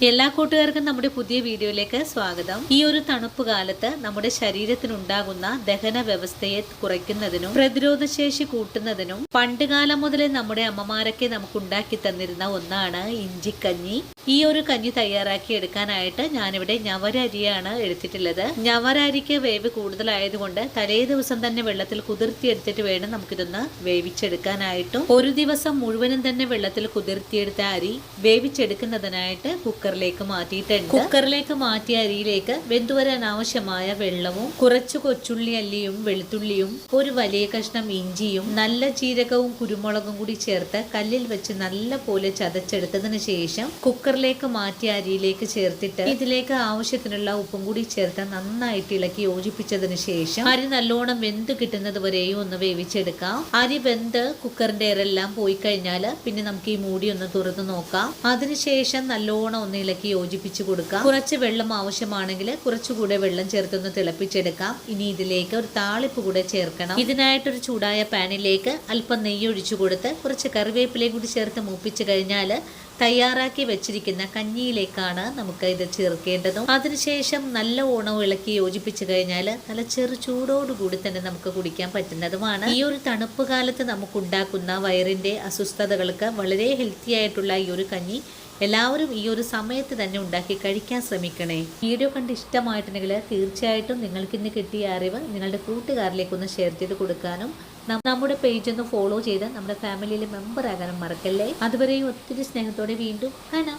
എല്ലാ കൂട്ടുകാർക്കും നമ്മുടെ പുതിയ വീഡിയോയിലേക്ക് സ്വാഗതം. ഈ ഒരു തണുപ്പ് കാലത്ത് നമ്മുടെ ശരീരത്തിനുണ്ടാകുന്ന ദഹന വ്യവസ്ഥയെ കുറയ്ക്കുന്നതിനും പ്രതിരോധശേഷി കൂട്ടുന്നതിനും പണ്ടുകാലം മുതലേ നമ്മുടെ അമ്മമാരൊക്കെ നമുക്ക് ഉണ്ടാക്കി തന്നിരുന്ന ഒന്നാണ് ഇഞ്ചിക്കഞ്ഞി. ഈ ഒരു കഞ്ഞി തയ്യാറാക്കി എടുക്കാനായിട്ട് ഞാനിവിടെ ഞവരരിയാണ് എടുത്തിട്ടുള്ളത്. ഞവരരിക്ക് വേവ് കൂടുതലായതുകൊണ്ട് തലേ ദിവസം തന്നെ വെള്ളത്തിൽ കുതിർത്തിയെടുത്തിട്ട് വേണം നമുക്കിതൊന്ന് വേവിച്ചെടുക്കാനായിട്ടും. ഒരു ദിവസം മുഴുവനും തന്നെ വെള്ളത്തിൽ കുതിർത്തിയെടുത്ത അരി വേവിച്ചെടുക്കുന്നതിനായിട്ട് കുക്കറിലേക്ക് മാറ്റിയിട്ടുണ്ട്. കുക്കറിലേക്ക് മാറ്റിയ അരിയിലേക്ക് വെന്തുവരാൻ ആവശ്യമായ വെള്ളവും കുറച്ച് കൊച്ചുള്ളി അല്ലിയും വെളുത്തുള്ളിയും ഒരു വലിയ കഷ്ണം ഇഞ്ചിയും നല്ല ജീരകവും കുരുമുളകും കൂടി ചേർത്ത് കല്ലിൽ വെച്ച് നല്ല പോലെ ചതച്ചെടുത്തതിന് ശേഷം കുക്കറിലേക്ക് മാറ്റിയ അരിയിലേക്ക് ചേർത്തിട്ട് ഇതിലേക്ക് ആവശ്യത്തിനുള്ള ഉപ്പും കൂടി ചേർത്ത് നന്നായിട്ട് ഇളക്കി യോജിപ്പിച്ചതിന് ശേഷം അരി നല്ലോണം വെന്ത് കിട്ടുന്നത് വരെയും ഒന്ന് വേവിച്ചെടുക്കാം. അരി വെന്ത് കുക്കറിന്റെ എറെല്ലാം പോയി കഴിഞ്ഞാൽ പിന്നെ നമുക്ക് ഈ മൂടി ഒന്ന് തുറന്നു നോക്കാം. അതിനുശേഷം നല്ലോണം ഒന്ന് ഇളക്കി യോജിപ്പിച്ചു കൊടുക്കാം. കുറച്ച് വെള്ളം ആവശ്യമാണെങ്കിൽ കുറച്ചുകൂടെ വെള്ളം ചേർത്തൊന്ന് തിളപ്പിച്ചെടുക്കാം. ഇനി ഇതിലേക്ക് ഒരു താളിപ്പ് കൂടെ ചേർക്കണം. ഇതിനായിട്ടൊരു ചൂടായ പാനിലേക്ക് അല്പം നെയ്യ് ഒഴിച്ചു കൊടുത്ത് കുറച്ച് കറിവേപ്പിലയും കൂടി ചേർത്ത് മൂപ്പിച്ചു കഴിഞ്ഞാൽ തയ്യാറാക്കി വെച്ചിരിക്കുന്ന കഞ്ഞിയിലേക്കാണ് നമുക്ക് ഇത് ചേർക്കേണ്ടതും. അതിനുശേഷം നല്ല ഓണം ഇളക്കി യോജിപ്പിച്ചു കഴിഞ്ഞാൽ നല്ല ചെറു ചൂടോടുകൂടി തന്നെ നമുക്ക് കുടിക്കാൻ പറ്റുന്നതുമാണ്. ഈ ഒരു തണുപ്പ് കാലത്ത് നമുക്കുണ്ടാക്കുന്ന വയറിന്റെ അസ്വസ്ഥതകൾക്ക് വളരെ ഹെൽത്തി ആയിട്ടുള്ള ഈ ഒരു കഞ്ഞി എല്ലാവരും ഈ ഒരു സമയത്ത് തന്നെ ഉണ്ടാക്കി കഴിക്കാൻ ശ്രമിക്കണേ. വീഡിയോ കണ്ട് ഇഷ്ടമായിട്ടുണ്ടെങ്കിൽ തീർച്ചയായിട്ടും നിങ്ങൾക്ക് ഇന്ന് കിട്ടിയ അറിവ് നിങ്ങളുടെ കൂട്ടുകാരിലേക്കൊന്ന് ഷെയർ ചെയ്ത് കൊടുക്കാനും നമ്മുടെ പേജ് ഒന്ന് ഫോളോ ചെയ്ത് നമ്മുടെ ഫാമിലിയിലെ മെമ്പർ ആകാനും മറക്കല്ലേ. അതുവരെയും ഒത്തിരി സ്നേഹത്തോടെ വീണ്ടും കാണാം.